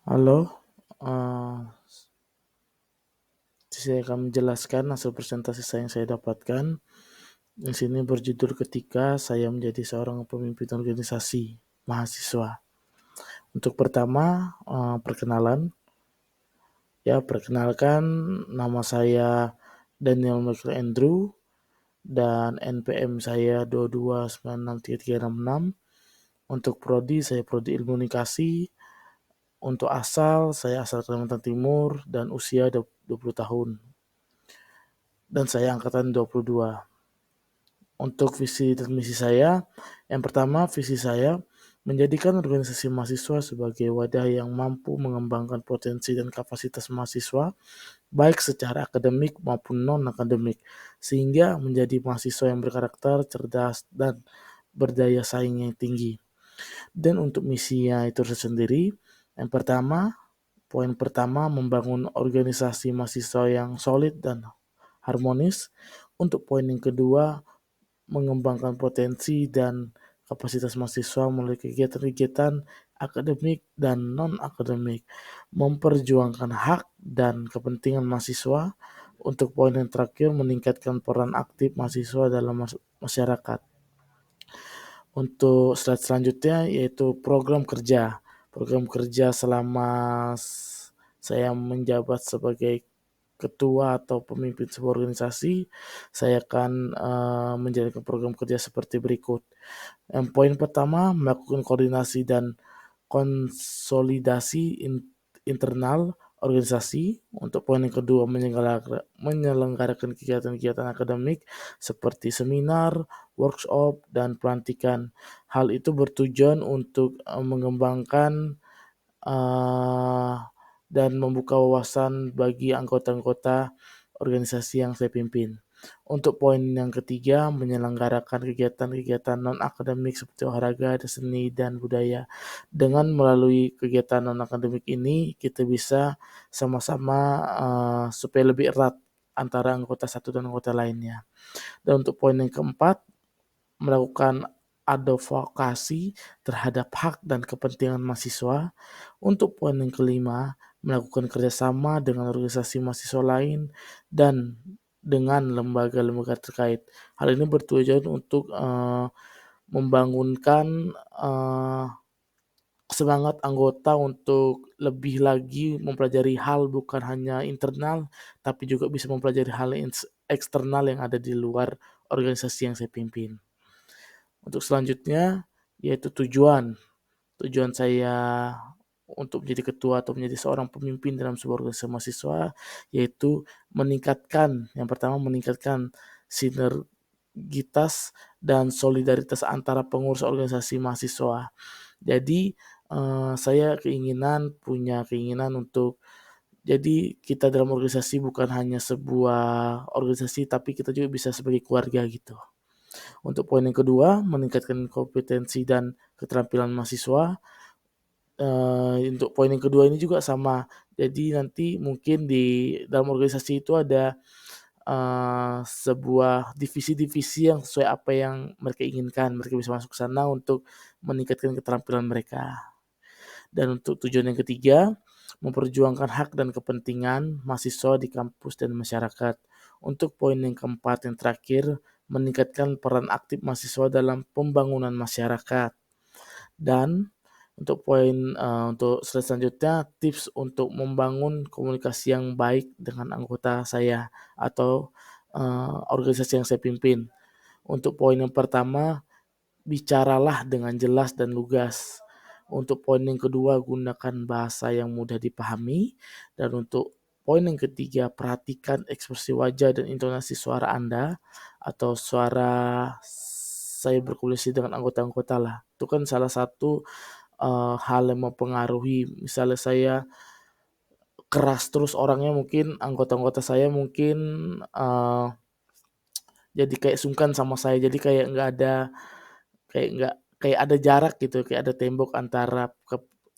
Halo, eee, saya akan menjelaskan hasil presentasi yang saya dapatkan. Di sini berjudul ketika saya menjadi seorang pemimpin organisasi mahasiswa. Untuk pertama, perkenalan. Ya, perkenalkan nama saya Daniel Michael Andrew dan NPM saya 22963366. Untuk prodi, saya prodi Ilmu Komunikasi. Untuk asal, saya asal Kalimantan Timur dan usia 20 tahun. Dan saya angkatan 22. Untuk visi dan misi saya, yang pertama visi saya menjadikan organisasi mahasiswa sebagai wadah yang mampu mengembangkan potensi dan kapasitas mahasiswa, baik secara akademik maupun non-akademik, sehingga menjadi mahasiswa yang berkarakter, cerdas, dan berdaya saing yang tinggi. Dan untuk misinya itu sendiri, yang pertama, poin pertama membangun organisasi mahasiswa yang solid dan harmonis. Untuk poin yang kedua, mengembangkan potensi dan kapasitas mahasiswa melalui kegiatan-kegiatan akademik dan non-akademik, memperjuangkan hak dan kepentingan mahasiswa. Untuk poin yang terakhir, meningkatkan peran aktif mahasiswa dalam masyarakat. Untuk slide selanjutnya yaitu program kerja. Program kerja selama saya menjabat sebagai ketua atau pemimpin sebuah organisasi, saya akan menjalankan program kerja seperti berikut. Yang poin pertama, melakukan koordinasi dan konsolidasi internal organisasi. Untuk poin yang kedua, menyelenggarakan kegiatan-kegiatan akademik seperti seminar, workshop, dan pelantikan. Hal itu bertujuan untuk mengembangkan dan membuka wawasan bagi anggota-anggota organisasi yang saya pimpin. Untuk poin yang ketiga, menyelenggarakan kegiatan-kegiatan non-akademik seperti olahraga, seni, dan budaya. Dengan melalui kegiatan non-akademik ini, kita bisa sama-sama supaya lebih erat antara anggota satu dan anggota lainnya. Dan untuk poin yang keempat, melakukan advokasi terhadap hak dan kepentingan mahasiswa. Untuk poin yang kelima, melakukan kerjasama dengan organisasi mahasiswa lain dan dengan lembaga-lembaga terkait. Hal ini bertujuan untuk membangunkan semangat anggota untuk lebih lagi mempelajari hal bukan hanya internal, tapi juga bisa mempelajari hal eksternal yang ada di luar organisasi yang saya pimpin. Untuk selanjutnya yaitu tujuan. Tujuan saya untuk menjadi ketua atau menjadi seorang pemimpin dalam sebuah organisasi mahasiswa yaitu yang pertama meningkatkan sinergitas dan solidaritas antara pengurus organisasi mahasiswa. Jadi saya punya keinginan untuk jadi kita dalam organisasi bukan hanya sebuah organisasi tapi kita juga bisa sebagai keluarga gitu. Untuk poin yang kedua, meningkatkan kompetensi dan keterampilan mahasiswa. Untuk poin yang kedua ini juga sama. Jadi nanti mungkin di dalam organisasi itu ada sebuah divisi-divisi yang sesuai apa yang mereka inginkan. Mereka bisa masuk ke sana untuk meningkatkan keterampilan mereka. Dan untuk tujuan yang ketiga, memperjuangkan hak dan kepentingan mahasiswa di kampus dan masyarakat. Untuk poin yang keempat yang terakhir, meningkatkan peran aktif mahasiswa dalam pembangunan masyarakat. Dan untuk slide selanjutnya, tips untuk membangun komunikasi yang baik dengan anggota saya atau organisasi yang saya pimpin. Untuk poin yang pertama, bicaralah dengan jelas dan lugas. Untuk poin yang kedua, gunakan bahasa yang mudah dipahami. Dan untuk poin yang ketiga, perhatikan ekspresi wajah dan intonasi suara Anda atau suara saya berkomunikasi dengan anggota-anggota lah. Itu kan salah satu hal yang mempengaruhi. Misalnya saya keras terus orangnya, mungkin anggota-anggota saya mungkin jadi kayak sungkan sama saya. Jadi kayak ada jarak gitu, kayak ada tembok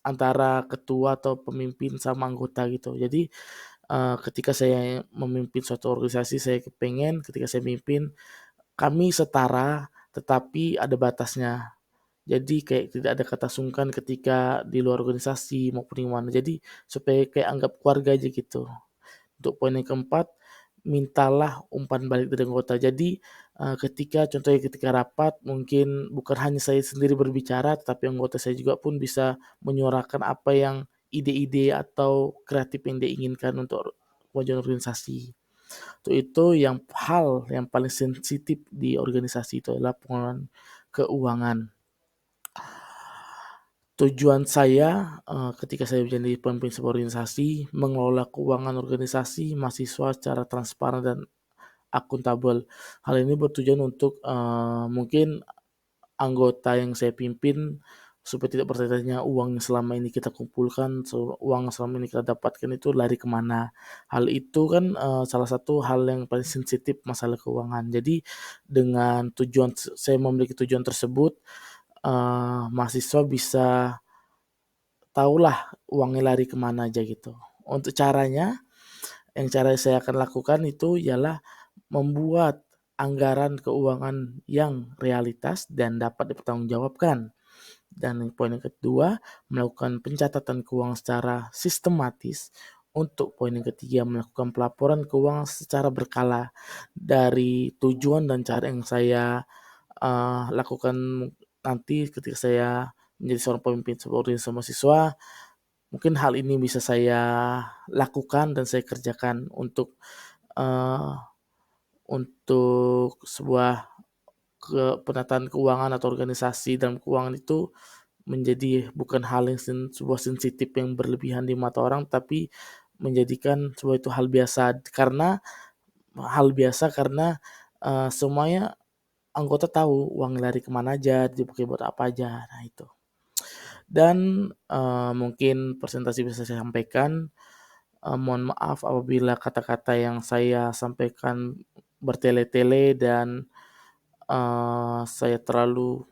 antara ketua atau pemimpin sama anggota gitu. Jadi ketika saya memimpin suatu organisasi, saya ketika saya memimpin, kami setara tetapi ada batasnya. Jadi kayak tidak ada kata sungkan ketika di luar organisasi maupun di mana. Jadi supaya kayak anggap keluarga aja gitu. Untuk poin yang keempat, mintalah umpan balik dari anggota. Jadi, ketika contohnya ketika rapat mungkin bukan hanya saya sendiri berbicara, tetapi anggota saya juga pun bisa menyuarakan apa yang ide-ide atau kreatif yang dia inginkan untuk kemajuan organisasi. Itu yang hal yang paling sensitif di organisasi itu adalah pengelolaan keuangan. Tujuan saya, ketika saya menjadi pemimpin sebuah organisasi, mengelola keuangan organisasi mahasiswa secara transparan dan akuntabel. Hal ini bertujuan untuk, mungkin anggota yang saya pimpin supaya tidak bertanya-tanya uang yang selama ini kita kumpulkan, uang yang selama ini kita dapatkan itu lari kemana. Hal itu kan, salah satu hal yang paling sensitif masalah keuangan. Jadi dengan tujuan saya memiliki tujuan tersebut, mahasiswa bisa tahulah uangnya lari kemana aja gitu. Untuk caranya, yang cara saya akan lakukan itu ialah membuat anggaran keuangan yang realitas dan dapat dipertanggungjawabkan. Dan poin yang kedua, melakukan pencatatan keuangan secara sistematis. Untuk poin yang ketiga, melakukan pelaporan keuangan secara berkala. Dari tujuan dan cara yang saya lakukan nanti ketika saya menjadi seorang pemimpin sebuah organisasi mahasiswa, mungkin hal ini bisa saya lakukan dan saya kerjakan eee, untuk sebuah penataan keuangan atau organisasi dalam keuangan itu menjadi bukan hal yang sebuah sensitif yang berlebihan di mata orang, tapi menjadikan sebuah itu hal biasa karena, semuanya anggota tahu uang lari kemana aja, dipakai buat apa aja, nah itu. Dan, mungkin presentasi bisa saya sampaikan. Mohon maaf apabila kata-kata yang saya sampaikan bertele-tele dan, saya terlalu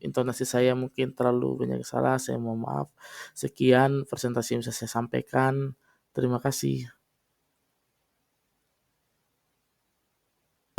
intonasi saya mungkin terlalu banyak salah, saya mohon maaf. Sekian presentasi yang bisa saya sampaikan. Terima kasih.